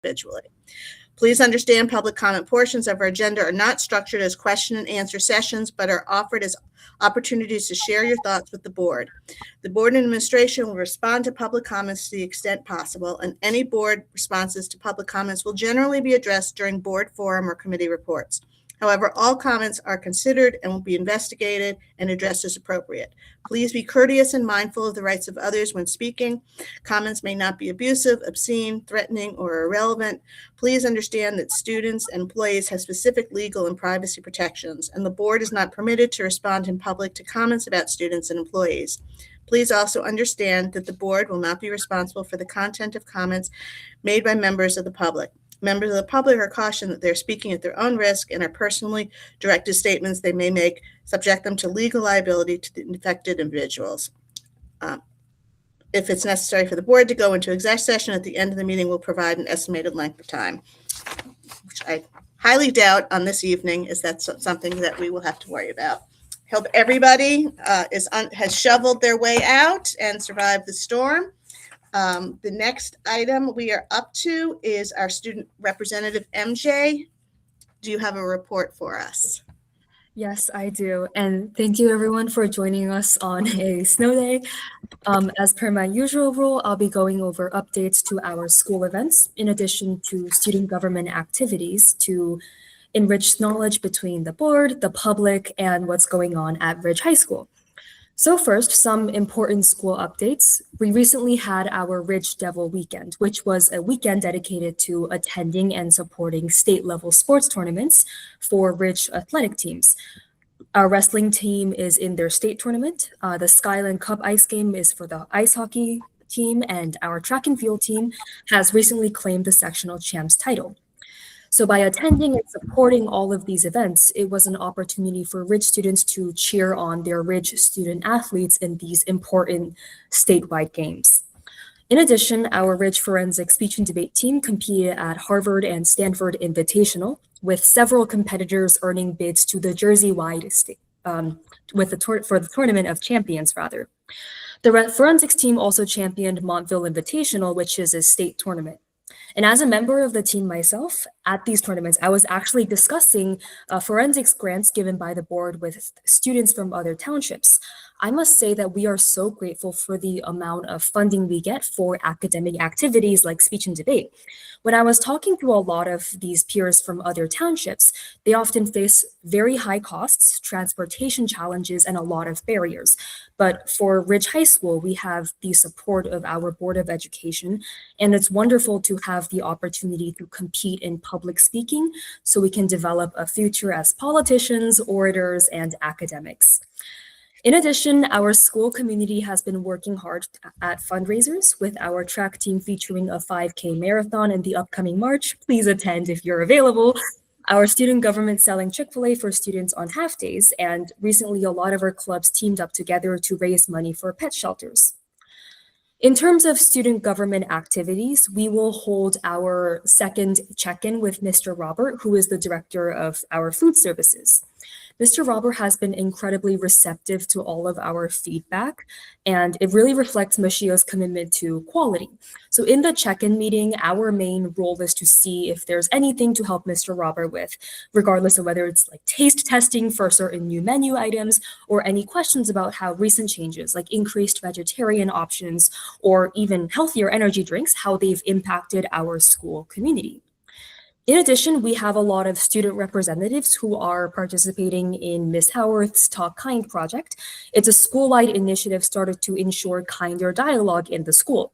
individually. Please understand public comment portions of our agenda are not structured as question and answer sessions, but are offered as opportunities to share your thoughts with the board. The board and administration will respond to public comments to the extent possible, and any board responses to public comments will generally be addressed during board forum or committee reports. However, all comments are considered and will be investigated and addressed as appropriate. Please be courteous and mindful of the rights of others when speaking. Comments may not be abusive, obscene, threatening, or irrelevant. Please understand that students and employees have specific legal and privacy protections, and the board is not permitted to respond in public to comments about students and employees. Please also understand that the board will not be responsible for the content of comments made by members of the public. Members of the public are cautioned that they're speaking at their own risk and are personally directed statements they may make subject them to legal liability to the affected individuals. If it's necessary for the board to go into exec session at the end of the meeting, we'll provide an estimated length of time, which I highly doubt on this evening is that something that we will have to worry about. Hope everybody has shoveled their way out and survived the storm. The next item we are up to is our student representative, MJ. Do you have a report for us? Yes, I do. And thank you everyone for joining us on a snow day. As per my usual rule, I'll be going over updates to our school events, in addition to student government activities to enrich knowledge between the board, the public, and what's going on at Ridge High School. So first, some important school updates. We recently had our Ridge Devil Weekend, which was a weekend dedicated to attending and supporting state-level sports tournaments for Ridge athletic teams. Our wrestling team is in their state tournament. The Skyland Cup ice game is for the ice hockey team, and our track and field team has recently claimed the sectional champs title. So by attending and supporting all of these events, it was an opportunity for Ridge students to cheer on their Ridge student athletes in these important statewide games. In addition, our Ridge Forensic Speech and Debate team competed at Harvard and Stanford Invitational, with several competitors earning bids to the Jersey-wide for the Tournament of Champions, rather. The forensics team also championed Montville Invitational, which is a state tournament. And as a member of the team myself, at these tournaments, I was actually discussing forensics grants given by the board with students from other townships. I must say that we are so grateful for the amount of funding we get for academic activities like speech and debate. When I was talking to a lot of these peers from other townships, they often face very high costs, transportation challenges, and a lot of barriers. But for Ridge High School, we have the support of our Board of Education, and it's wonderful to have the opportunity to compete in public speaking so we can develop a future as politicians, orators, and academics. In addition, our school community has been working hard at fundraisers with our track team featuring a 5K marathon in the upcoming March. Please attend if you're available. Our student government selling Chick-fil-A for students on half days, and recently a lot of our clubs teamed up together to raise money for pet shelters. In terms of student government activities, we will hold our second check-in with Mr. Robert, who is the director of our food services. Mr. Robert has been incredibly receptive to all of our feedback, and it really reflects Mashio's commitment to quality. So in the check-in meeting, our main role is to see if there's anything to help Mr. Robert with, regardless of whether it's like taste testing for certain new menu items or any questions about how recent changes like increased vegetarian options or even healthier energy drinks, how they've impacted our school community. In addition, we have a lot of student representatives who are participating in Ms. Howarth's Talk Kind project. It's a school-wide initiative started to ensure kinder dialogue in the school.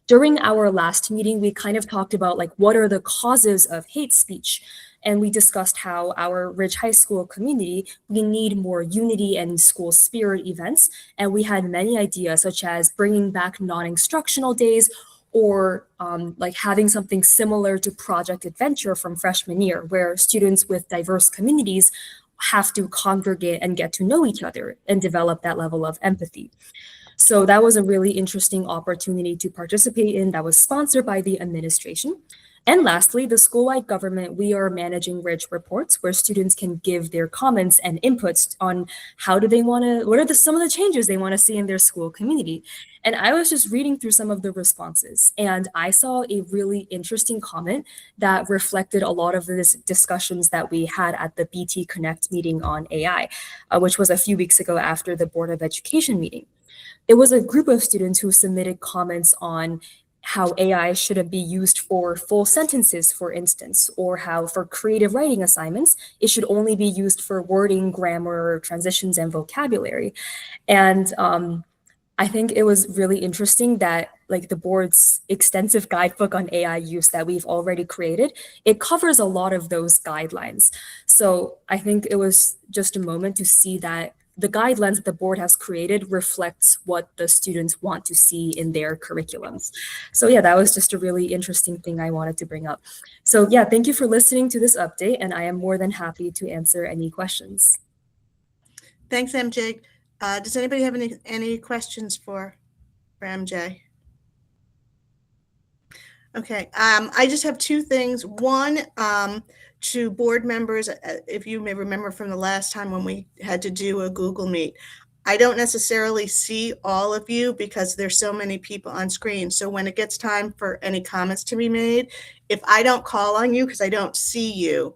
During our last meeting, we kind of talked about like what are the causes of hate speech. And we discussed how our Ridge High School community, we need more unity and school spirit events. And we had many ideas such as bringing back non-instructional days or like having something similar to Project Adventure from freshman year, where students with diverse communities have to congregate and get to know each other and develop that level of empathy. So that was a really interesting opportunity to participate in that was sponsored by the administration. And lastly, the school-wide government, we are managing rich reports where students can give their comments and inputs on how do they want to, what are some of the changes they want to see in their school community. And I was just reading through some of the responses, and I saw a really interesting comment that reflected a lot of the discussions that we had at the BT Connect meeting on AI, which was a few weeks ago after the Board of Education meeting. It was a group of students who submitted comments on how AI shouldn't be used for full sentences, for instance, or how for creative writing assignments, it should only be used for wording, grammar, transitions, and vocabulary. And I think it was really interesting that like the board's extensive guidebook on AI use that we've already created, it covers a lot of those guidelines. So I think it was just a moment to see that the guidelines that the board has created reflects what the students want to see in their curriculums. So yeah, that was just a really interesting thing I wanted to bring up. So yeah, thank you for listening to this update, and I am more than happy to answer any questions. Thanks, MJ. Does anybody have any questions for MJ? Okay, I just have two things. One, to board members, if you may remember from the last time when we had to do a Google Meet, I don't necessarily see all of you because there's so many people on screen. So when it gets time for any comments to be made, if I don't call on you because I don't see you,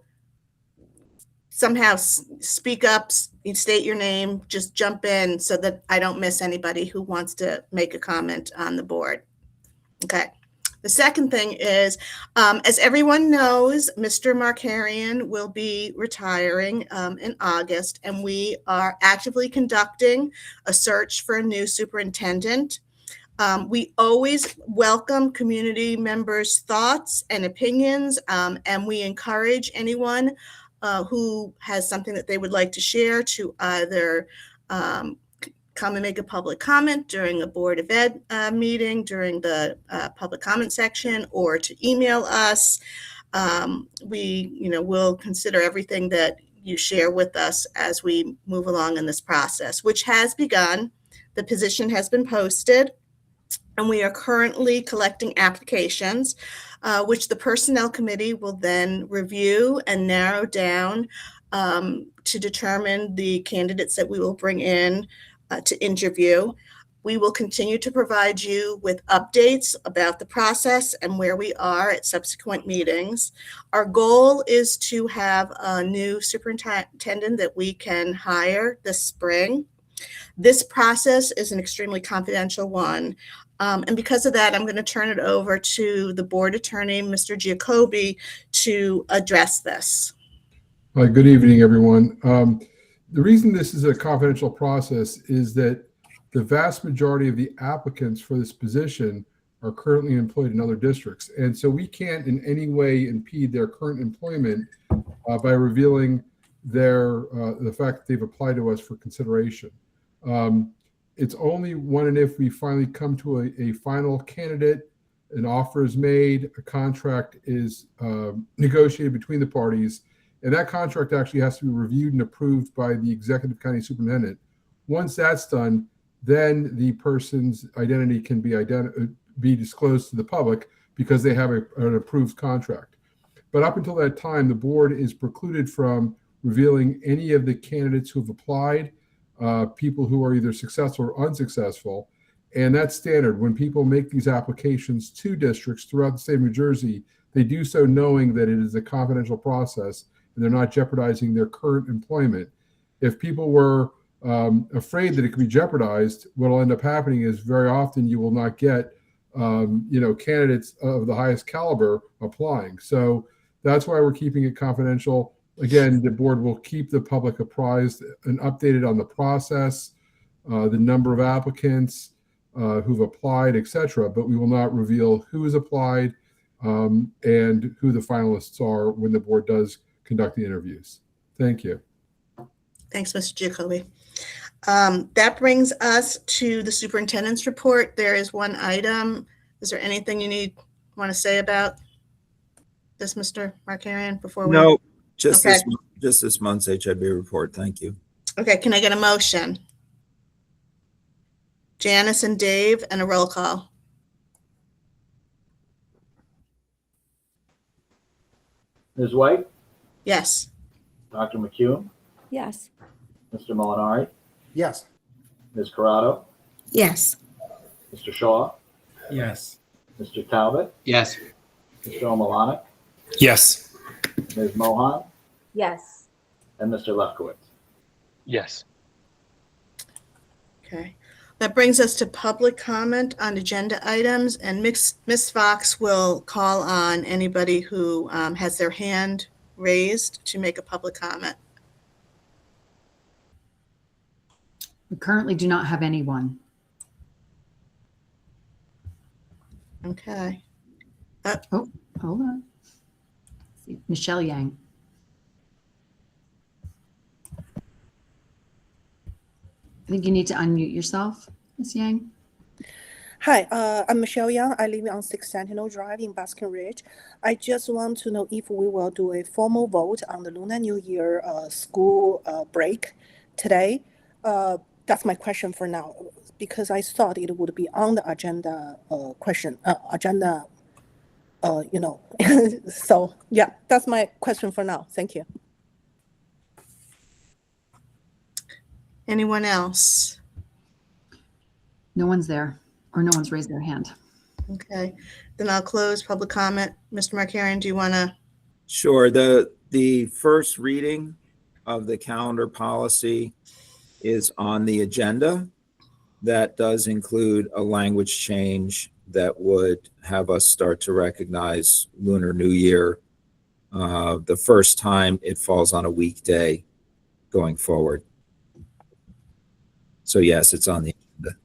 somehow speak up, state your name, just jump in so that I don't miss anybody who wants to make a comment on the board. Okay. The second thing is, as everyone knows, Mr. Markarian will be retiring in August, and we are actively conducting a search for a new superintendent. We always welcome community members' thoughts and opinions, and we encourage anyone who has something that they would like to share to either come and make a public comment during a Board of Ed meeting, during the public comment section, or to email us. We'll consider everything that you share with us as we move along in this process, which has begun. The position has been posted, and we are currently collecting applications, which the Personnel Committee will then review and narrow down to determine the candidates that we will bring in to interview. We will continue to provide you with updates about the process and where we are at subsequent meetings. Our goal is to have a new superintendent that we can hire this spring. This process is an extremely confidential one. And because of that, I'm going to turn it over to the board attorney, Mr. Giacobbe, to address this. Hi, good evening, everyone. The reason this is a confidential process is that the vast majority of the applicants for this position are currently employed in other districts. And so we can't in any way impede their current employment by revealing the fact that they've applied to us for consideration. It's only when and if we finally come to a final candidate, an offer is made, a contract is negotiated between the parties, and that contract actually has to be reviewed and approved by the executive county superintendent. Once that's done, then the person's identity can be disclosed to the public because they have an approved contract. But up until that time, the board is precluded from revealing any of the candidates who have applied, people who are either successful or unsuccessful. And that's standard. When people make these applications to districts throughout the state of New Jersey, they do so knowing that it is a confidential process and they're not jeopardizing their current employment. If people were afraid that it could be jeopardized, what will end up happening is very often you will not get candidates of the highest caliber applying. So that's why we're keeping it confidential. Again, the board will keep the public apprised and updated on the process, the number of applicants who've applied, etc. But we will not reveal who has applied and who the finalists are when the board does conduct the interviews. Thank you. Thanks, Mr. Giacobbe. That brings us to the superintendent's report. There is one item. Is there anything you want to say about this, Mr. Markarian, before we? No, just Okay. this month's HIB report. Thank you. Okay, can I get a motion? Janice and Dave, and a roll call. Ms. White, Yes. Dr. McCune, Yes. Mr. Molinari, Yes. Ms. Corrado, Yes. Mr. Shaw, Yes. Mr. Talbot, Yes. Mr. O'Malonic, Yes. Ms. Mohan, Yes. and Mr. Lefkowitz. Yes. Okay. That brings us to public comment on agenda items, and Ms. Fox will call on anybody who has their hand raised to make a public comment. We currently do not have anyone. Okay. Oh, hold on. Let's see. Michelle Yang. I think you need to unmute yourself, Ms. Yang. Hi, I'm Michelle Young. I live on 6 Sentinel Drive in Baskin Ridge. I just want to know if we will do a formal vote on the Lunar New Year school break today. That's my question for now, because I thought it would be on the agenda so yeah, that's my question for now. Thank you. Anyone else? No one's there, or no one's raised their hand. Okay. Then I'll close public comment. Mr. Markarian, do you want to? Sure. The first reading of the calendar policy is on the agenda. That does include a language change that would have us start to recognize Lunar New Year the first time it falls on a weekday going forward. So yes, it's on the agenda.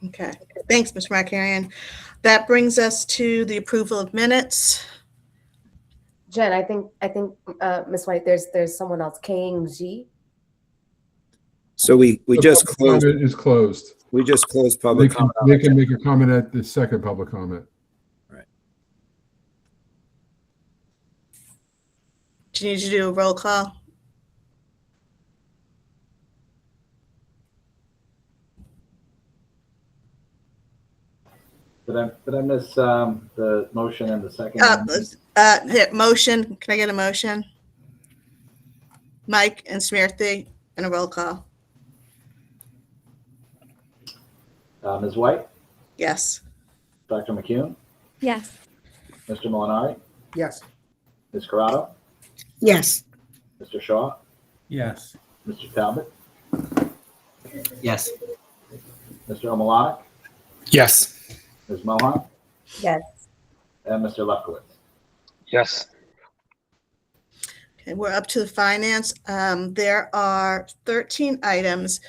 Okay. Thanks, Mr. Markarian. That brings us to the approval of minutes. Jen, I think Ms. White, there's someone else, Kang Ji. So we The just public closed. comment is closed. We just closed They public can, comment. on they the can agenda. make a comment at the second public comment. Do you need to do a roll call? Did I miss the motion and the second? Motion. Can I get a motion? Mike and Smriti, and a roll call. Ms. White, Yes. Dr. McCune, Yes. Mr. Molinari, Yes. Ms. Corrado, Yes. Mr. Shaw, Yes. Mr. Talbot, Yes. Mr. O'Malonic, Yes. Ms. Mohan, Yes. and Mr. Lefkowitz. Yes. Okay, we're up to the finance. There are 13 items.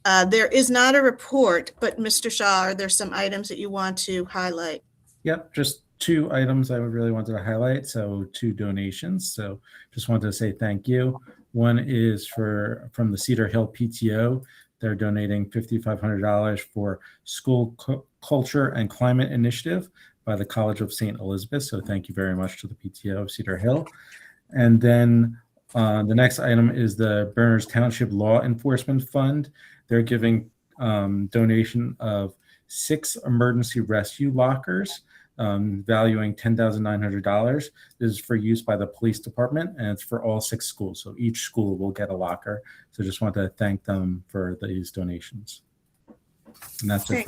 There is not a report, but Mr. Shaw, are there some items that you want to highlight? Yep, just two items I would really wanted to highlight. So 2 donations. So just wanted to say thank you. One is from the Cedar Hill PTO. They're donating $5,500 for School Culture and Climate Initiative by the College of St. Elizabeth. So thank you very much to the PTO of Cedar Hill. And then the next item is the Berners Township Law Enforcement Fund. They're giving donation of 6 emergency rescue lockers, valuing $10,900. This is for use by the police department, and it's for all 6 schools. So each school will get a locker. So just want to thank them for these donations. And that's it.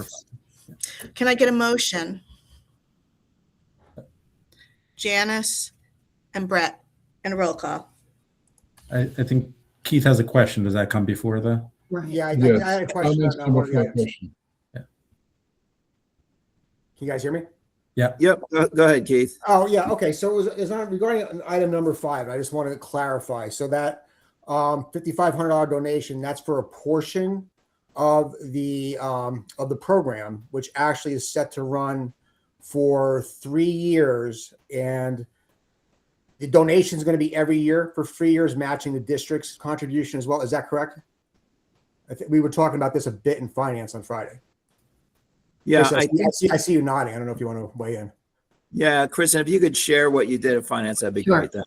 Can I get a motion? Janice and Brett, and a roll call. I think Keith has a question. Does that come before the? Right. Yeah, I Yes. had a question. Comments on come one of the before items. question. Can you guys hear me? Yep. Go ahead, Keith. Oh, yeah. Okay. So it was on regarding item number 5. I just wanted to clarify. So that $5,500 donation, that's for a portion of the program, which actually is set to run for 3 years, and the donation is going to be every year for 3 years, matching the district's contribution as well. Is that correct? I think we were talking about this a bit in finance on Friday. Yeah, Chris, I see you nodding. I don't know if you want to weigh in. yeah, Kristen, if you could share what you did at finance, that'd be Sure. great. Then.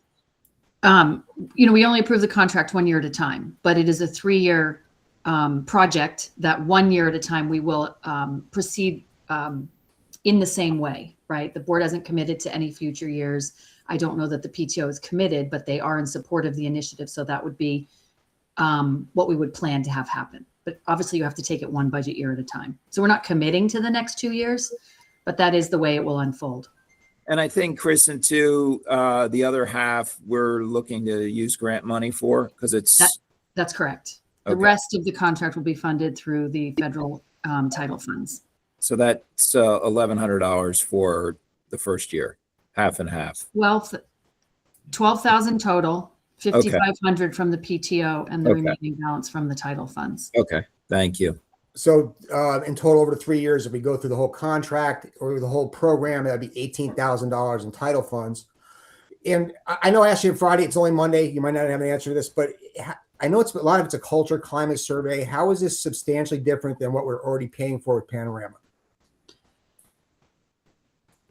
We only approve the contract 1 year at a time, but it is a 3-year project that 1 year at a time we will proceed in the same way. right? The board hasn't committed to any future years. I don't know that the PTO is committed, but they are in support of the initiative. So that would be what we would plan to have happen. But obviously you have to take it one budget year at a time. So we're not committing to the next 2 years, but that is the way it will unfold. And I think, Kristen, too, the other half we're looking to use grant money for because it's. That's correct. The Okay. rest of the contract will be funded through the federal title funds. So that's $1,100 for the first year, half and half. Well, 12,000 total, 5,500 from the PTO, and the Okay. remaining balance from the title funds. Okay, thank you. So in total, over the 3 years, if we go through the whole contract or the whole program, that'd be $18,000 in title funds. And I know I asked you Friday, it's only Monday. You might not have an answer to this, but I know it's a lot of it's a culture climate survey. How is this substantially different than what we're already paying for with Panorama?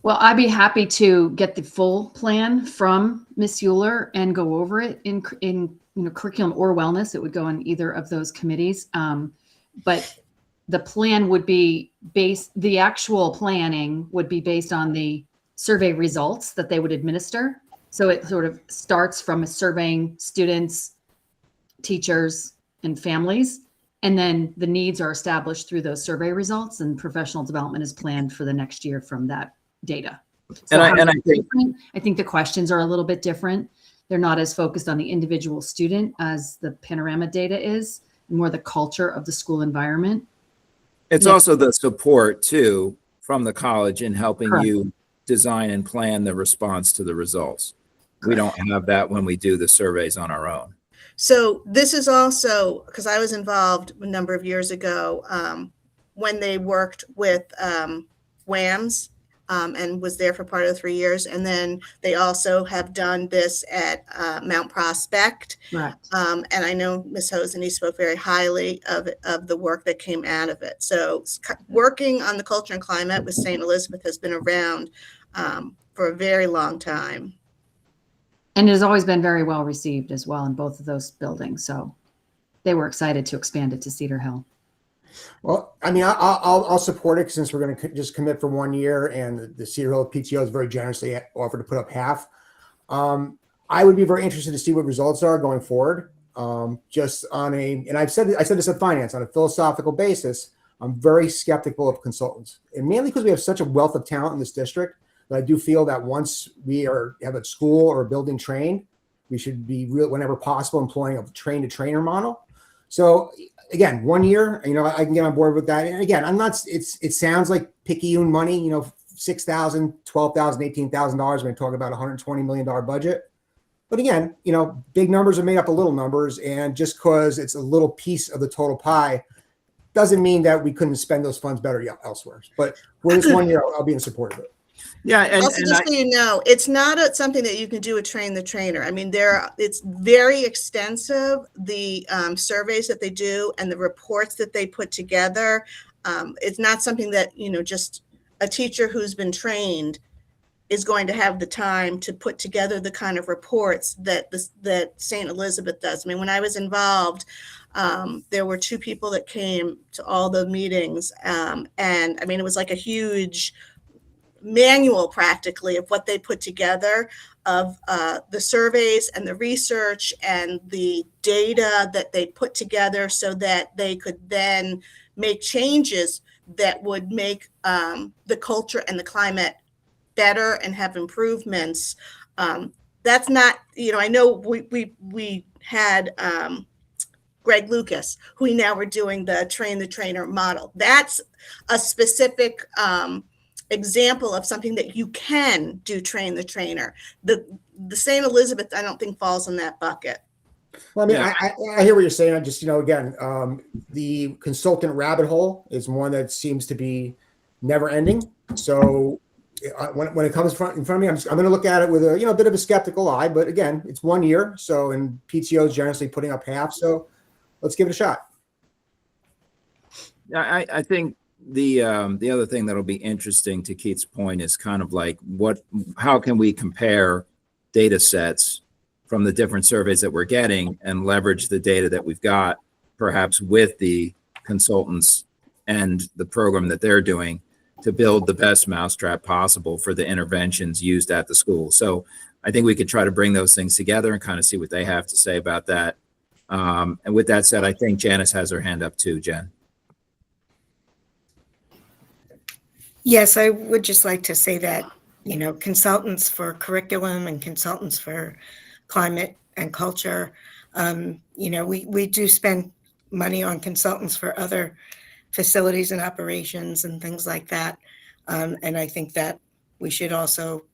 Well, I'd be happy to get the full plan from Ms. Euler and go over it in curriculum or wellness. It would go in either of those committees. But the plan would be the actual planning would be based on the survey results that they would administer. So it sort of starts from surveying students, teachers, and families. And then the needs are established through those survey results, and professional development is planned for the next year from that data. So I think the questions are a little bit different. They're not as focused on the individual student as the Panorama data is, more the culture of the school environment. It's also the support too from the college in helping Correct. you design and plan the response to the results. We don't have that when we do the surveys on our own. So this is also, because I was involved a number of years ago when they worked with WAMS and was there for part of the 3 years. And then they also have done this at Mount Prospect. Right. And I know Ms. Hosany spoke very highly of the work that came out of it. So working on the culture and climate with St. Elizabeth has been around for a very long time. And it has always been very well received as well in both of those buildings. So they were excited to expand it to Cedar Hill. Well, I mean, I'll support it since we're going to just commit for 1 year, and the Cedar Hill PTO has very generously offered to put up half. I would be very interested to see what results are going forward. Just on and I said this at finance on a philosophical basis. I'm very skeptical of consultants, and mainly because we have such a wealth of talent in this district. But I do feel that once we have a school or a building trained, we should be whenever possible employing a train to trainer model. So again, 1 year, I can get on board with that. And again, I'm not. It sounds like picayune money. $6,000, $12,000, $18,000. When we talk about $120 million budget. But again, big numbers are made up of little numbers, and just because it's a little piece of the total pie, doesn't mean that we couldn't spend those funds better elsewhere. But for this 1 year, I'll be in support of it. Yeah, and Also, just so you know, it's not something that you can do with Train the Trainer. I mean, it's very extensive, the surveys that they do and the reports that they put together. It's not something that, just a teacher who's been trained is going to have the time to put together the kind of reports that St. Elizabeth does. I mean, when I was involved, there were 2 people that came to all the meetings. And I mean, it was like a huge manual practically of what they put together of the surveys and the research and the data that they put together so that they could then make changes that would make the culture and the climate better and have improvements. That's not, I know we had Greg Lucas, who we now are doing the Train the Trainer model. That's a specific example of something that you can do, Train the Trainer. The St. Elizabeth, I don't think falls in that bucket. Well, I mean, I hear what you're saying. I just, again, the consultant rabbit hole is one that seems to be never ending. So when it comes in front of me, I'm going to look at it with a bit of a skeptical eye. But again, it's 1 year, so and PTO is generously putting up half. So let's give it a shot. I think the other thing that'll be interesting to Keith's point is kind of like how can we compare data sets from the different surveys that we're getting and leverage the data that we've got, perhaps with the consultants and the program that they're doing to build the best mousetrap possible for the interventions used at the school. So I think we could try to bring those things together and kind of see what they have to say about that. And with that said, I think Janice has her hand up too, Jen. Yes, I would just like to say that, consultants for curriculum and consultants for climate and culture, we do spend money on consultants for other facilities and operations and things like that. And I think that we should also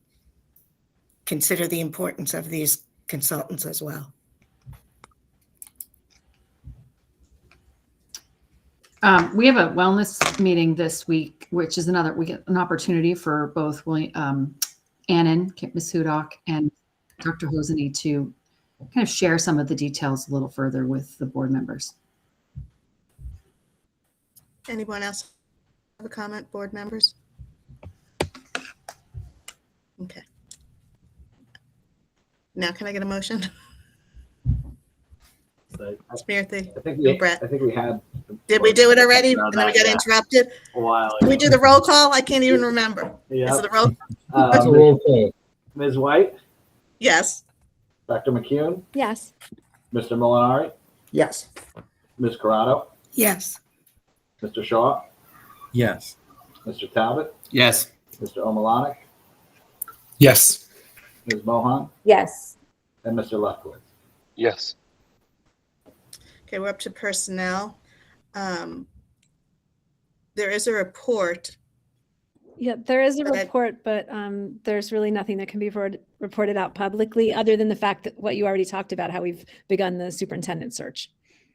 consider the importance of these consultants as well. We have a wellness meeting this week, which is we get an opportunity for both Annan, Ms. Hudock, and Dr. Hosany to kind of share some of the details a little further with the board members. Anyone else have a comment, board members? Okay. Now can I get a motion? Smriti, I think and Brett. we had. Did we do it already? No, And then we not got yet. interrupted? A while Did we ago. do the roll call? I can't even remember. Is Yeah. it the roll? It's a roll call. Ms. White, Yes. Dr. McCune, Yes. Mr. Molinari, Yes. Ms. Corrado, Yes. Mr. Shaw, Yes. Mr. Talbot, Yes. Mr. Omalanik, Yes. Ms. Mohan, Yes. and Mr. Lefkowitz. Yes. Okay, we're up to personnel. There is a report. Yeah, there is a But report, but there's really nothing that can be reported out publicly other than the fact that what you already talked about, how we've begun the superintendent search.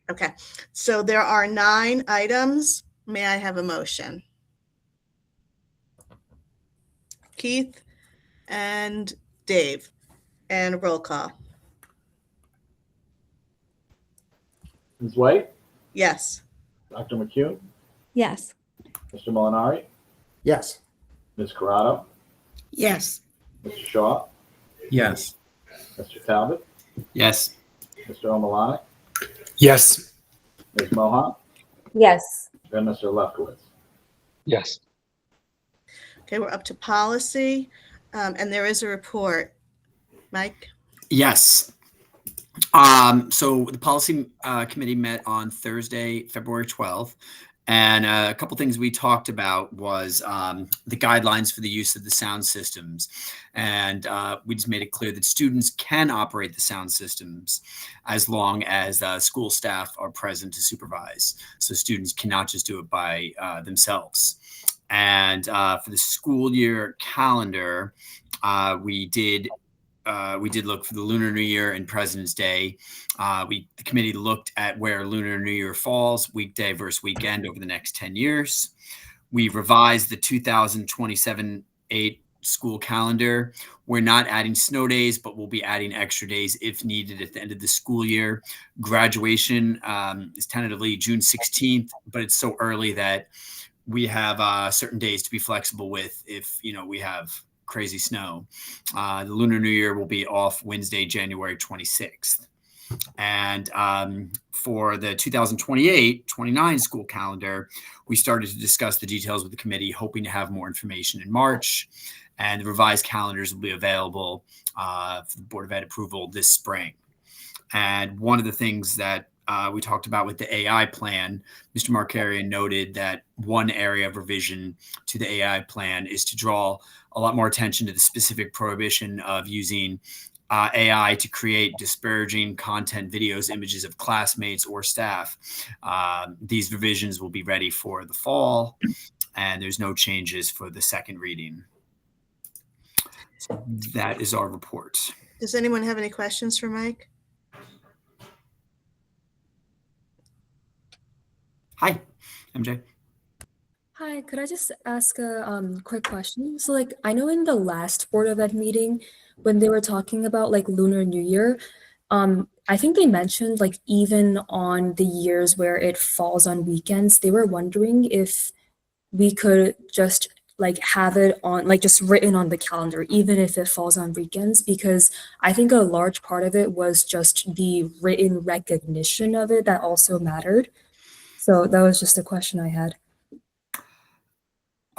Okay, so there are 9 items. May I have a motion? Keith and Dave, and roll call. Ms. White, Yes. Dr. McCune, Yes. Mr. Molinari, Yes. Ms. Corrado, Yes. Mr. Shaw, Yes. Mr. Talbot, Yes. Mr. Omalanik, Yes. Ms. Mohan, Yes. and Mr. Lefkowitz. Yes. Okay, we're up to policy, and there is a report. Mike? Yes. So the policy committee met on Thursday, February 12th, and a couple things we talked about was the guidelines for the use of the sound systems. And we just made it clear that students can operate the sound systems as long as school staff are present to supervise. So students cannot just do it by themselves. And for the school year calendar, we did look for the Lunar New Year and President's Day. The committee looked at where Lunar New Year falls, weekday versus weekend over the next 10 years. We revised the 2027-8 school calendar. We're not adding snow days, but we'll be adding extra days if needed at the end of the school year. Graduation is tentatively June 16th, but it's so early that we have certain days to be flexible with if, we have crazy snow. The Lunar New Year will be off Wednesday, January 26th. And for the 2028-29 school calendar, we started to discuss the details with the committee, hoping to have more information in March. And the revised calendars will be available for the Board of Ed approval this spring. And one of the things that we talked about with the AI plan, Mr. Markarian noted that one area of revision to the AI plan is to draw a lot more attention to the specific prohibition of using AI to create disparaging content, videos, images of classmates or staff. These revisions will be ready for the fall, and there's no changes for the second reading. So that is our report. Does anyone have any questions for Mike? Hi, MJ. Hi, could I just ask a quick question? So I know in the last Board of Ed meeting, when they were talking about Lunar New Year, I think they mentioned even on the years where it falls on weekends, they were wondering if we could just have it on just written on the calendar, even if it falls on weekends, because I think a large part of it was just the written recognition of it that also mattered. So that was just a question I had.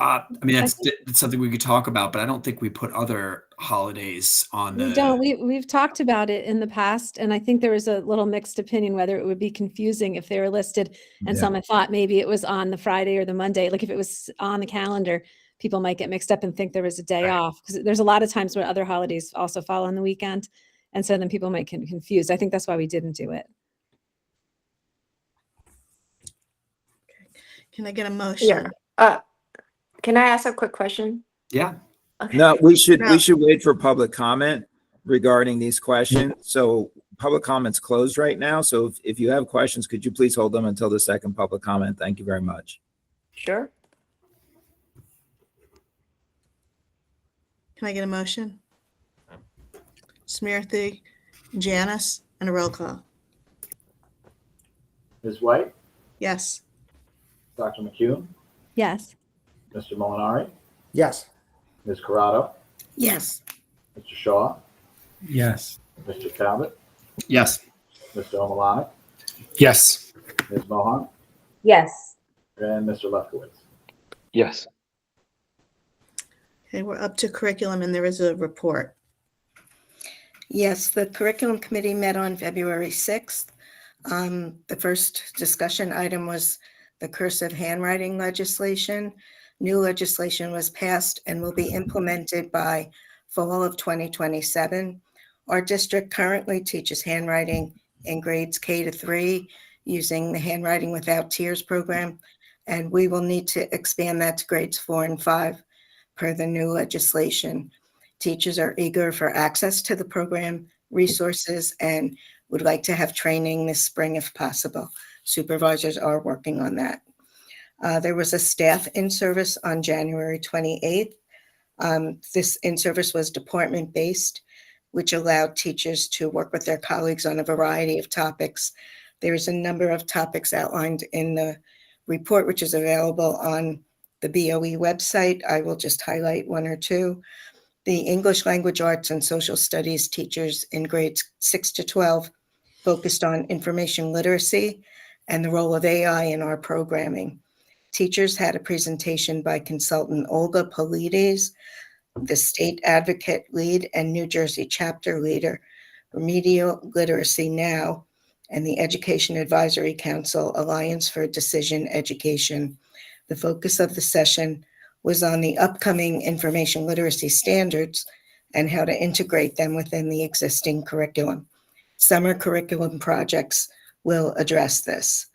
I mean, that's something we could talk about, but I don't think we put other holidays on We the. don't. We've talked about it in the past, and I think there was a little mixed opinion whether it would be confusing if they were listed, and Yeah. someone thought maybe it was on the Friday or the Monday. Like if it was on the calendar, people might get mixed up and think there was a day off, because there's a lot of times where other holidays also fall on the weekend, and so then people might get confused. I think that's why we didn't do it. Can I get a motion? Yeah. Can I ask a quick question? Yeah. Okay. No, we should No. wait for public comment regarding these questions. So public comment's closed right now. So if you have questions, could you please hold them until the second public comment? Thank you very much. Sure. Can I get a motion? Smriti, Janice, and a roll call. Ms. White, Yes. Dr. McCune, Yes. Mr. Molinari, Yes. Ms. Corrado, Yes. Mr. Shaw, Yes. Mr. Talbot, Yes. Mr. Omalani, Yes. Ms. Mohan, Yes. and Mr. Lefkowitz. Yes. Okay, we're up to curriculum and there is a report. Yes, the curriculum committee met on February 6th. The first discussion item was the cursive handwriting legislation. New legislation was passed and will be implemented by fall of 2027. Our district currently teaches handwriting in grades K to 3 using the Handwriting Without Tears program, and we will need to expand that to grades 4 and 5 per the new legislation. Teachers are eager for access to the program, resources, and would like to have training this spring if possible. Supervisors are working on that. There was a staff in-service on January 28th. This in-service was department-based, which allowed teachers to work with their colleagues on a variety of topics. There is a number of topics outlined in the report, which is available on the BOE website. I will just highlight one or two. The English Language Arts and Social Studies teachers in grades 6 to 12 focused on information literacy and the role of AI in our programming. Teachers had a presentation by consultant Olga Polides, the state advocate lead and New Jersey chapter leader, Remedial Literacy Now, and the Education Advisory Council Alliance for Decision Education. The focus of the session was on the upcoming information literacy standards and how to integrate them within the existing curriculum. Summer curriculum projects will address this.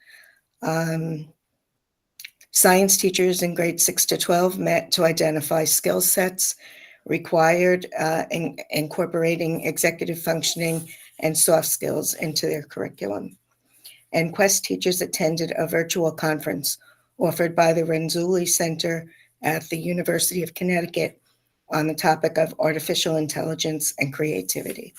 Science teachers in grades 6 to 12 met to identify skill sets required in incorporating executive functioning and soft skills into their curriculum. And Quest teachers attended a virtual conference offered by the Renzulli Center at the University of Connecticut on the topic of artificial intelligence and creativity.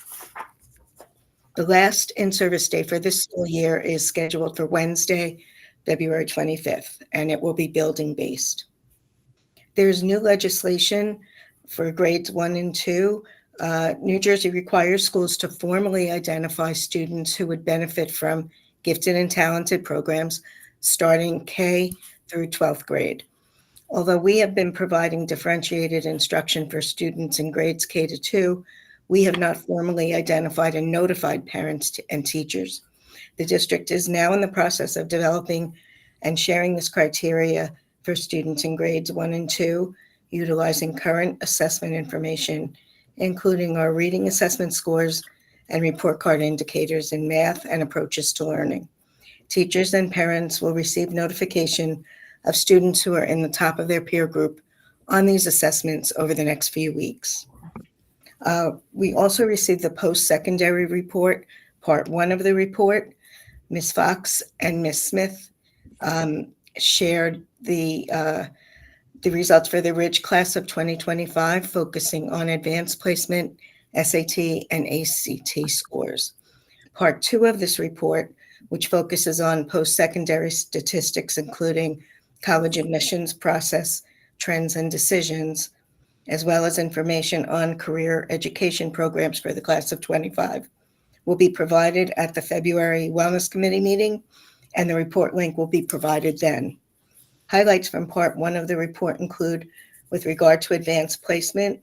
The last in-service day for this school year is scheduled for Wednesday, February 25th, and it will be building-based. There's new legislation for grades 1 and 2. New Jersey requires schools to formally identify students who would benefit from gifted and talented programs starting K through 12th grade. Although we have been providing differentiated instruction for students in grades K to 2, we have not formally identified and notified parents and teachers. The district is now in the process of developing and sharing this criteria for students in grades 1 and 2, utilizing current assessment information, including our reading assessment scores and report card indicators in math and approaches to learning. Teachers and parents will receive notification of students who are in the top of their peer group on these assessments over the next few weeks. We also received the post-secondary report, part 1 of the report. Ms. Fox and Ms. Smith shared the results for the Ridge class of 2025, focusing on advanced placement, SAT, and ACT scores. Part 2 of this report, which focuses on post-secondary statistics, including college admissions process, trends, and decisions, as well as information on career education programs for the class of 25, will be provided at the February Wellness Committee meeting, and the report link will be provided then. Highlights from part 1 of the report include, with regard to advanced placement,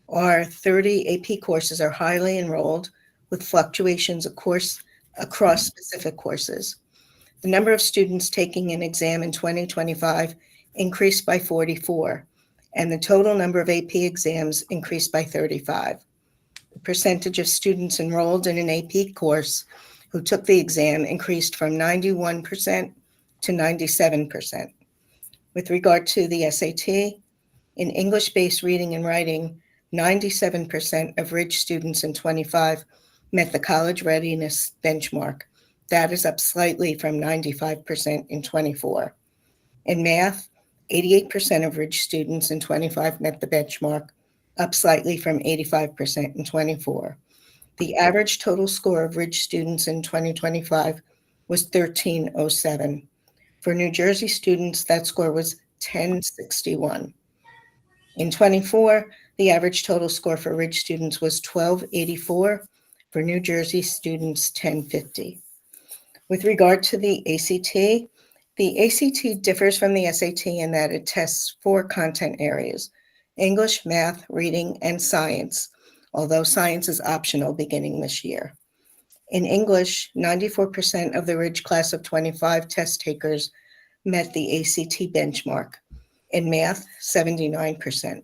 our 30 AP courses are highly enrolled with fluctuations across specific courses. The number of students taking an exam in 2025 increased by 44, and the total number of AP exams increased by 35. The percentage of students enrolled in an AP course who took the exam increased from 91% to 97%. With regard to the SAT, in English-based reading and writing, 97% of Ridge students in 25 met the college readiness benchmark. That is up slightly from 95% in 24. In math, 88% of Ridge students in 25 met the benchmark, up slightly from 85% in 24. The average total score of Ridge students in 2025 was 1307. For New Jersey students, that score was 1061. In 24, the average total score for Ridge students was 1284. For New Jersey students, 1050. With regard to the ACT differs from the SAT in that it tests 4 content areas: English, math, reading, and science, although science is optional beginning this year. In English, 94% of the Ridge class of 25 test takers met the ACT benchmark. In math, 79%.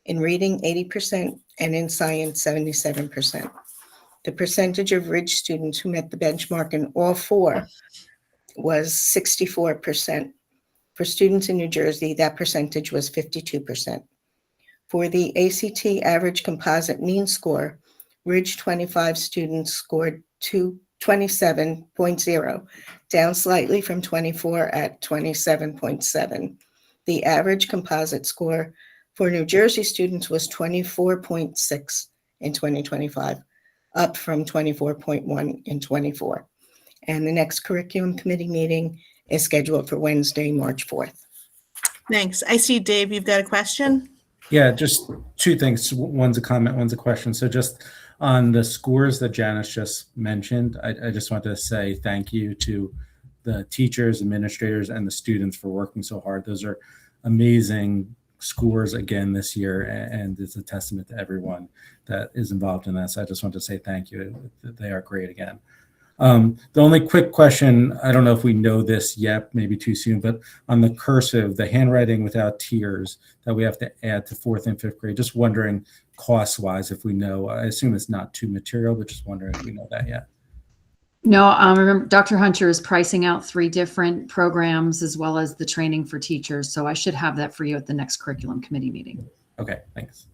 In reading, 80%, and in science, 77%. The percentage of Ridge students who met the benchmark in all 4 was 64%. For students in New Jersey, that percentage was 52%. For the ACT average composite mean score, Ridge 25 students scored 27.0, down slightly from 24 at 27.7. The average composite score for New Jersey students was 24.6 in 2025, up from 24.1 in 24. And the next curriculum committee meeting is scheduled for Wednesday, March 4th. Thanks. I see, Dave, you've got a question? Yeah, just 2 things. One's a comment, one's a question. So just on the scores that Janice just mentioned, I just want to say thank you to the teachers, administrators, and the students for working so hard. Those are amazing scores again this year, and it's a testament to everyone that is involved in that. So I just want to say thank you. They are great again. The only quick question, I don't know if we know this yet, maybe too soon, but on the cursive, the handwriting without tiers that we have to add to 4th and 5th grade, just wondering cost-wise if we know. I assume it's not too material, but just wondering if we know that yet. No, remember Dr. Hunter is pricing out 3 different programs as well as the training for teachers. So I should have that for you at the next curriculum committee meeting. Okay, thanks.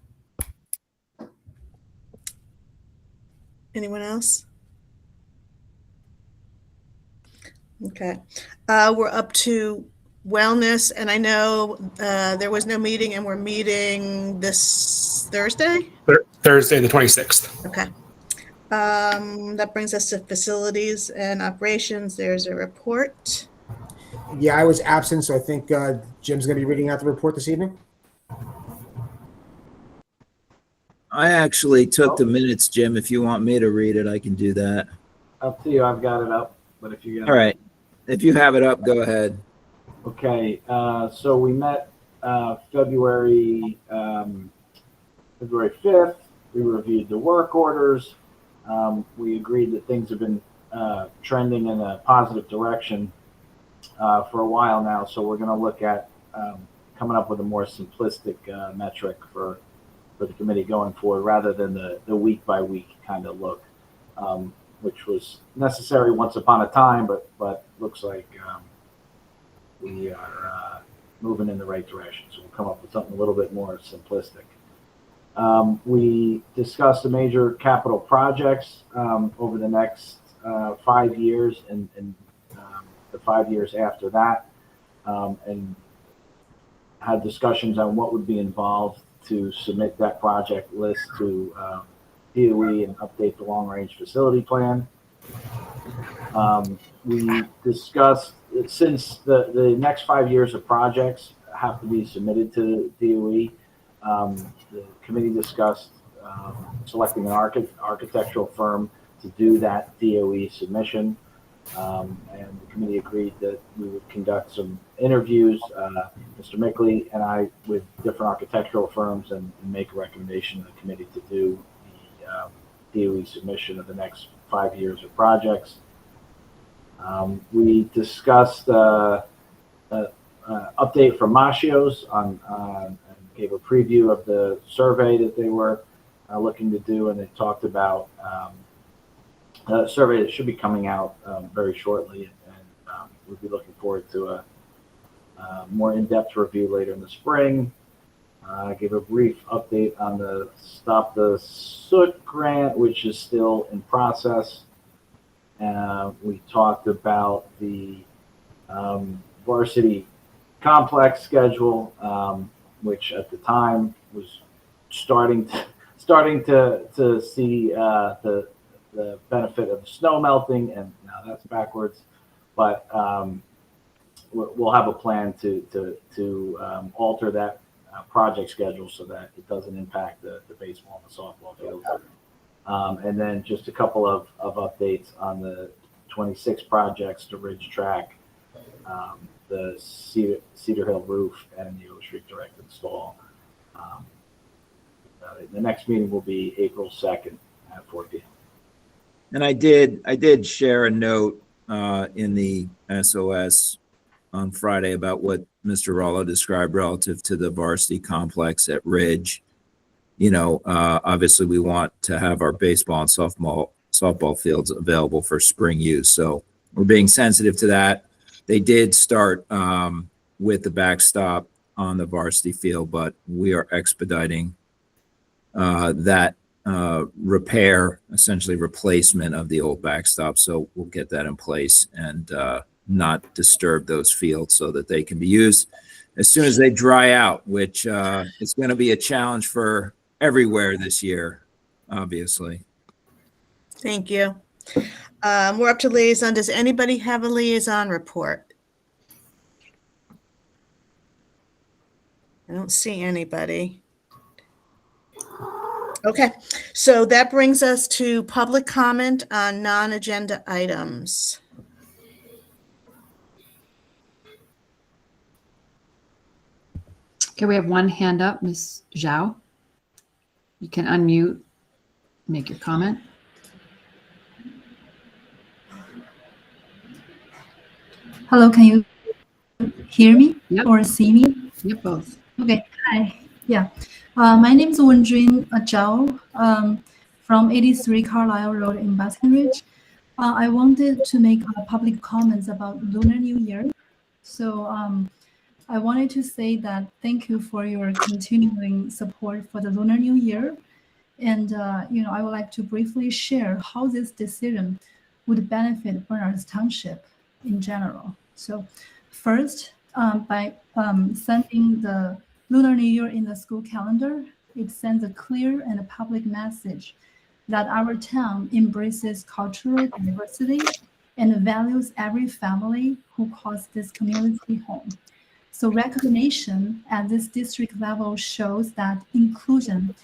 Anyone else? Okay. We're up to wellness, and I know there was no meeting, and we're meeting this Thursday? Thursday, the 26th. Okay. That brings us to facilities and operations. There's a report. Yeah, I was absent, so I think Jim's going to be reading out the report this evening. I actually took the minutes, Jim. If you want me to read it, I can do that. Up to you. I've got it up, but if you got All right. If you have it up, go ahead. Okay. So we met February 5th. We reviewed the work orders. We agreed that things have been trending in a positive direction for a while now. So we're going to look at coming up with a more simplistic metric for the committee going forward, rather than the week by week kind of look, which was necessary once upon a time, but looks like we are moving in the right direction. So we'll come up with something a little bit more simplistic. We discussed the major capital projects over the next 5 years and the 5 years after that, and had discussions on what would be involved to submit that project list to DOE and update the long-range facility plan. We discussed, since the next 5 years of projects have to be submitted to DOE, the committee discussed selecting an architectural firm to do that DOE submission. And the committee agreed that we would conduct some interviews, Mr. Mickley and I, with different architectural firms and make a recommendation to the committee to do the DOE submission of the next 5 years of projects. We discussed update from Macchio's on and gave a preview of the survey that they were looking to do, and they talked about a survey that should be coming out very shortly, and we'll be looking forward to a more in-depth review later in the spring. I gave a brief update on the Stop the Soot grant, which is still in process. We talked about the varsity complex schedule, which at the time was starting to see the benefit of snow melting, and now that's backwards. But we'll have a plan to alter that project schedule so that it doesn't impact the baseball and the softball field. And then just a couple of updates on the 26 projects, the Ridge Track, the Cedar Hill roof, and the O Street direct install. The next meeting will be April 2nd at 4 p.m. And I did share a note in the SOS on Friday about what Mr. Rollo described relative to the varsity complex at Ridge. You know, obviously we want to have our baseball and softball fields available for spring use. So we're being sensitive to that. They did start with the backstop on the varsity field, but we are expediting that repair, essentially replacement of the old backstop. So we'll get that in place and not disturb those fields so that they can be used as soon as they dry out, which is going to be a challenge for everywhere this year, obviously. Thank you. We're up to liaison. Does anybody have a liaison report? I don't see anybody. Okay, so that brings us to public comment on non-agenda items. Okay, we have one hand up, Ms. Zhao. You can unmute, make your comment. Hello, can you hear me or see me? Yep, both. Okay, hi. Yeah, my name is Wenjun Zhao from 83 Carlisle Road in Baskin Ridge. I wanted to make public comments about Lunar New Year. So I wanted to say that thank you for your continuing support for the Lunar New Year. And, I would like to briefly share how this decision would benefit Bernards Township in general. So first, by sending the Lunar New Year in the school calendar, it sends a clear and a public message that our town embraces cultural diversity and values every family who calls this community home. So recognition at this district level shows that inclusion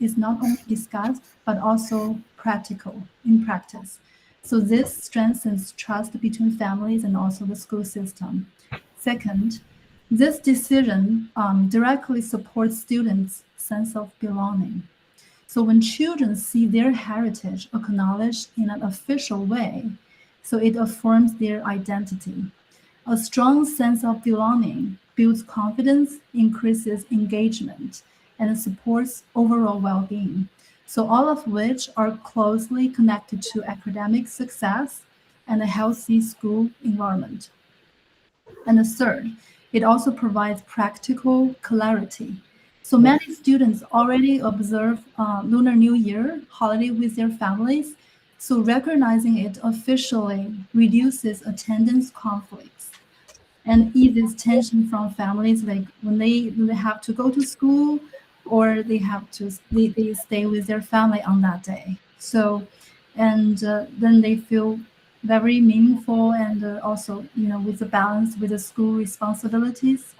is not only discussed, but also practical in practice. So this strengthens trust between families and also the school system. Second, this decision directly supports students' sense of belonging. So when children see their heritage acknowledged in an official way, so it affirms their identity. A strong sense of belonging builds confidence, increases engagement, and supports overall well-being. So all of which are closely connected to academic success and a healthy school environment. And the third, it also provides practical clarity. So many students already observe Lunar New Year holiday with their families. So recognizing it officially reduces attendance conflicts and eases tension from families, like when they have to go to school or they stay with their family on that day. So, and then they feel very meaningful and also, with the balance with the school responsibilities.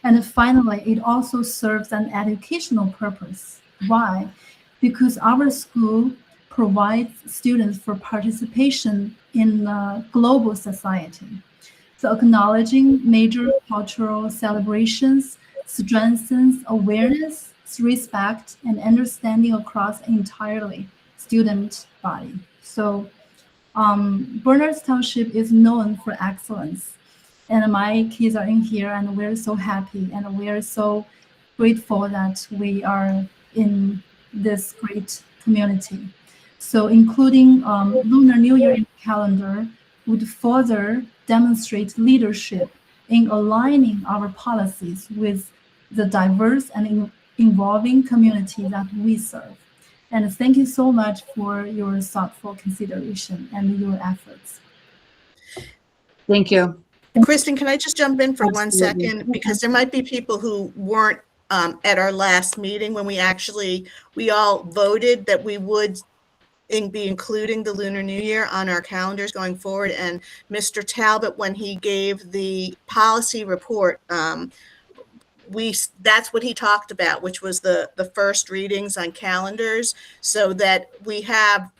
And finally, it also serves an educational purpose. Why? Because our school provides students for participation in global society. So acknowledging major cultural celebrations strengthens awareness, respect, and understanding across entirely student body. So Bernards Township is known for excellence. And my kids are in here, and we're so happy, and we're so grateful that we are in this great community. So including Lunar New Year in the calendar would further demonstrate leadership in aligning our policies with the diverse and involving community that we serve. And thank you so much for your thoughtful consideration and your efforts. Thank you. Kristen, can I just jump in for one Absolutely. second? Because there might be people who weren't at our last meeting when we all voted that we would be including the Lunar New Year on our calendars going forward. And Mr. Talbot, when he gave the policy report, that's what he talked about, which was the first readings on calendars, so that we have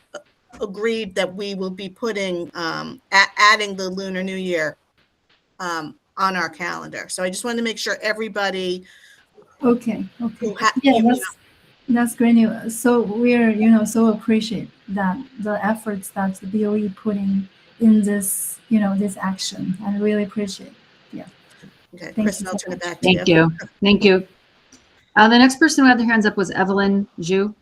agreed that we will be putting adding the Lunar New Year on our calendar. So I just wanted to make sure everybody. Okay. Yeah, that's great news. So we're so appreciate that the efforts that the BOE putting in this this action, and really appreciate. Yeah. Okay, Thank Kristen, you I'll so turn it much. back to you. Thank you. Thank you. The next person who had their hands up was Evelyn Zhu.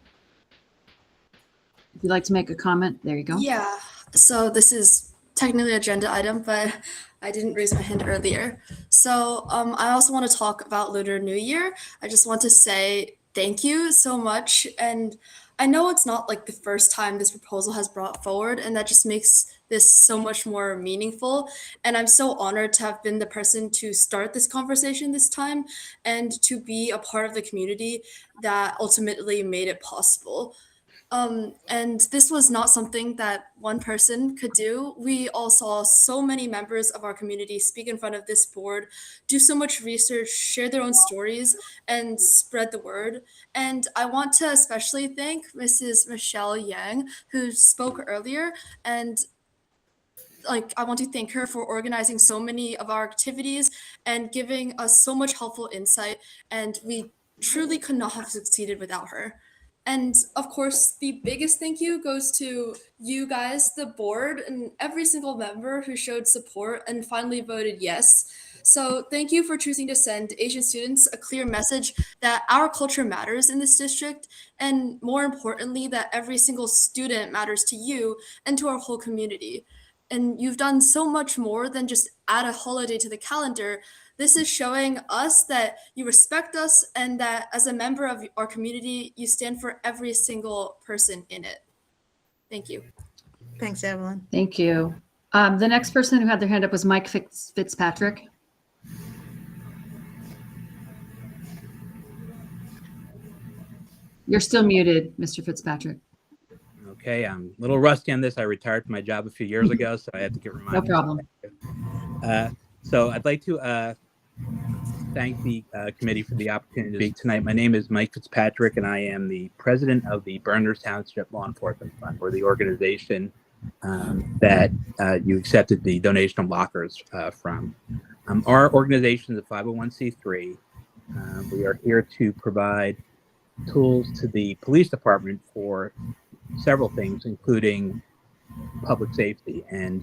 If you'd like to make a comment, there you go. Yeah, so this is technically an agenda item, but I didn't raise my hand earlier. So I also want to talk about Lunar New Year. I just want to say thank you so much. And I know it's not like the first time this proposal has brought forward, and that just makes this so much more meaningful. And I'm so honored to have been the person to start this conversation this time and to be a part of the community that ultimately made it possible. And this was not something that one person could do. We all saw so many members of our community speak in front of this board, do so much research, share their own stories, and spread the word. And I want to especially thank Mrs. Michelle Yang, who spoke earlier, and I want to thank her for organizing so many of our activities and giving us so much helpful insight. And we truly could not have succeeded without her. And of course, the biggest thank you goes to you guys, the board, and every single member who showed support and finally voted yes. So thank you for choosing to send Asian students a clear message that our culture matters in this district, and more importantly, that every single student matters to you and to our whole community. And you've done so much more than just add a holiday to the calendar. This is showing us that you respect us and that as a member of our community, you stand for every single person in it. Thank you. Thanks, Evelyn. Thank you. The next person who had their hand up was Mike Fitzpatrick. You're still muted, Mr. Fitzpatrick. Okay, I'm a little rusty on this. I retired from my job a few years ago, so I had to get reminded. No problem. So I'd like to thank the committee for the opportunity to speak tonight. My name is Mike Fitzpatrick, and I am the president of the Berners Township Law Enforcement Fund, or the organization that you accepted the donation of lockers from. Our organization is a 501c3. We are here to provide tools to the police department for several things, including public safety. And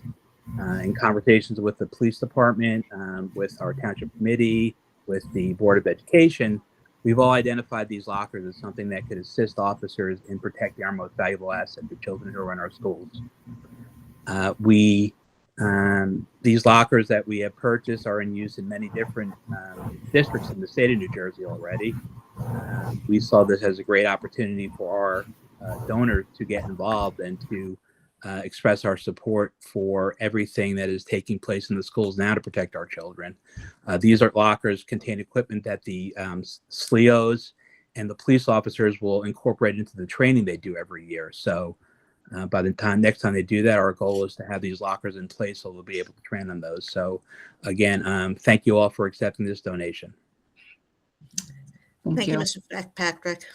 in conversations with the police department, with our township committee, with the Board of Education, we've all identified these lockers as something that could assist officers in protecting our most valuable asset, the children who are in our schools. These lockers that we have purchased are in use in many different districts in the state of New Jersey already. We saw this as a great opportunity for our donors to get involved and to express our support for everything that is taking place in the schools now to protect our children. These lockers contain equipment that the SLEOs and the police officers will incorporate into the training they do every year. So by the next time they do that, our goal is to have these lockers in place so they'll be able to train on those. So again, thank you all for accepting this donation. Thank you, Mr. Patrick.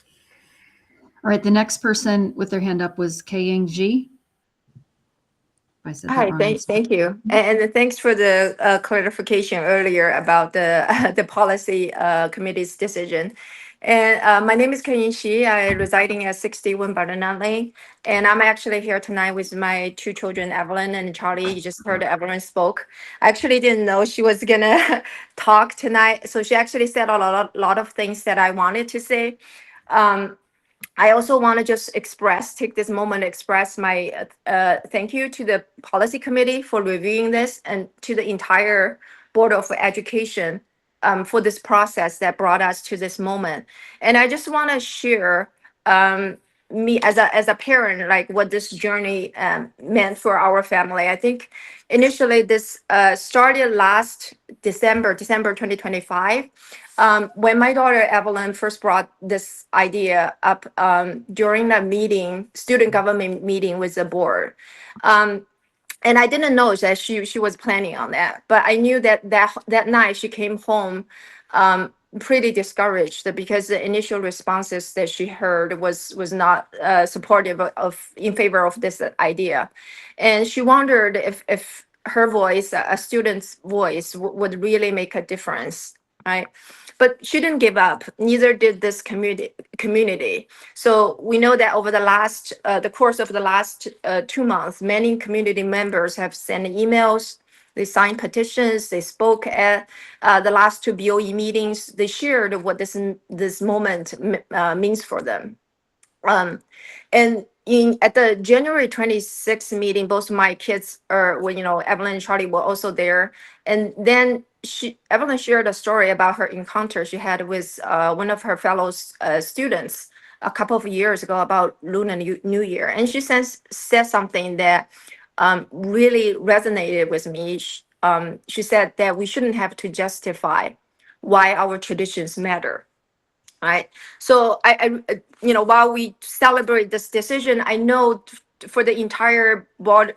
All right, the next person with their hand up was Kaying Ji. If I said that Hi, wrong. thank you. And thanks for the clarification earlier about the the policy committee's decision. And my name is Kenyin Shi. I residing at 61 Banana Lane. And I'm actually here tonight with my two children, Evelyn and Charlie. You just heard Evelyn spoke. I actually didn't know she was gonna talk tonight. So she actually said a lot of things that I wanted to say. I also want to just take this moment to express my thank you to the policy committee for reviewing this and to the entire Board of Education for this process that brought us to this moment. And I just want to share me as a parent, like what this journey meant for our family. I think initially this started last December 2025. When my daughter Evelyn first brought this idea up during a meeting, student government meeting with the board. And I didn't know that she was planning on that, but I knew that night she came home pretty discouraged because the initial responses that she heard was not supportive of in favor of this idea, and she wondered if her voice, a student's voice, would really make a difference, right? But she didn't give up. Neither did this community. So we know that over the course of the last 2 months, many community members have sent emails, they signed petitions, they spoke at the last two BOE meetings. They shared what this moment means for them. And at the January 26th meeting, both my kids Evelyn and Charlie were also there. And then Evelyn shared a story about her encounter she had with one of her fellow students a couple of years ago about Lunar New Year. And she said something that really resonated with me. She said that we shouldn't have to justify why our traditions matter. Right. So while we celebrate this decision, I know for the entire board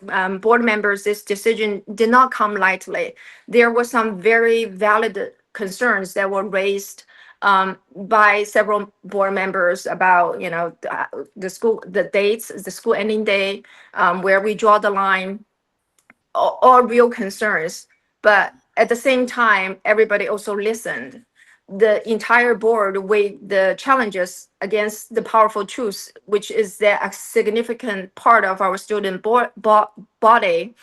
members, this decision did not come lightly. There were some very valid concerns that were raised by several board members about the dates, the school ending day, where we draw the line, all real concerns. But at the same time, everybody also listened. The entire board weighed the challenges against the powerful truth, which is that a significant part of our student body.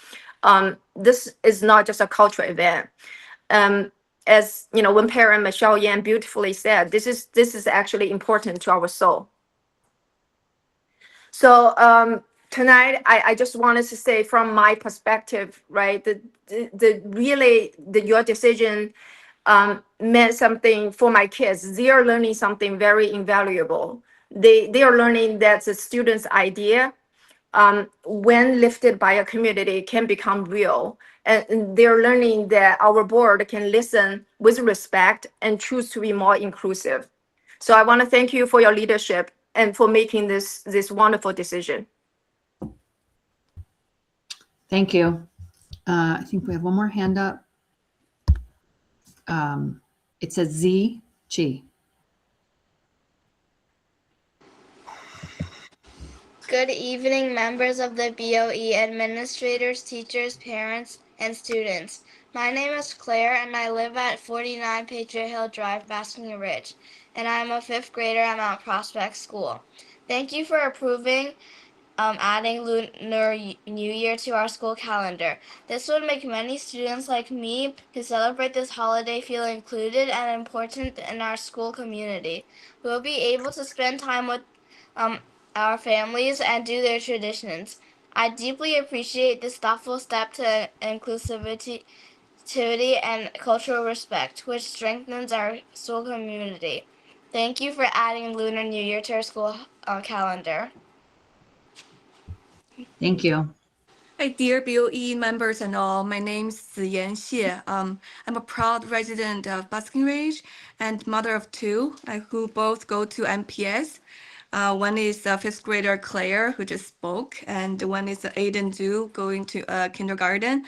This is not just a cultural event. As you know, when parent Michelle Yan beautifully said, this is actually important to our soul. So tonight, I just wanted to say from my perspective, right, your decision meant something for my kids. They are learning something very invaluable. They are learning that the student's idea, when lifted by a community, can become real. And they're learning that our board can listen with respect and choose to be more inclusive. So I want to thank you for your leadership and for making this wonderful decision. Thank you. I think we have one more hand up. It says ZG. Good evening, members of the BOE, administrators, teachers, parents, and students. My name is Claire, and I live at 49 Patriot Hill Drive, Basking Ridge, and I am a 5th grader at Mount Prospect School. Thank you for approving adding Lunar New Year to our school calendar. This would make many students like me who celebrate this holiday feel included and important in our school community. We will be able to spend time with our families and do their traditions. I deeply appreciate this thoughtful step to inclusivity and cultural respect, which strengthens our school community. Thank you for adding Lunar New Year to our school calendar. Thank you. Hi, dear BOE members and all. My name is Ziyan Xie. I'm a proud resident of Basking Ridge and mother of two who both go to MPS. One is 5th grader Claire, who just spoke, and one is Aiden Zhu going to kindergarten.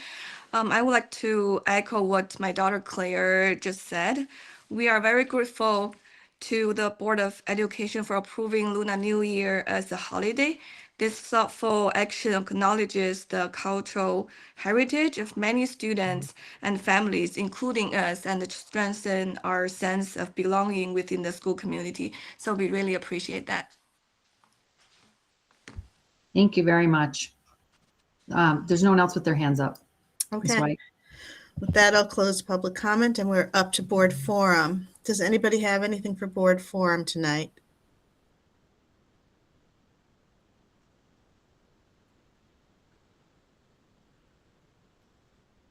I would like to echo what my daughter Claire just said. We are very grateful to the Board of Education for approving Lunar New Year as a holiday. This thoughtful action acknowledges the cultural heritage of many students and families, including us, and strengthen our sense of belonging within the school community. So we really appreciate that. Thank you very much. There's no one else with their hands up. Ms. Okay. White. With that, I'll close public comment and we're up to board forum. Does anybody have anything for board forum tonight?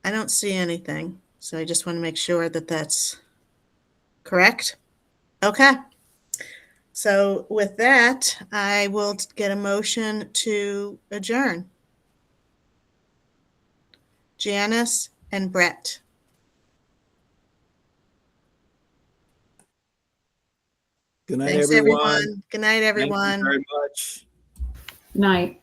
I don't see anything, so I just want to make sure that that's correct. Okay. So with that, I will get a motion to adjourn. Janice and Brett. Good night, Thanks, everyone. everyone. Good night, everyone. Thank you very much. Night.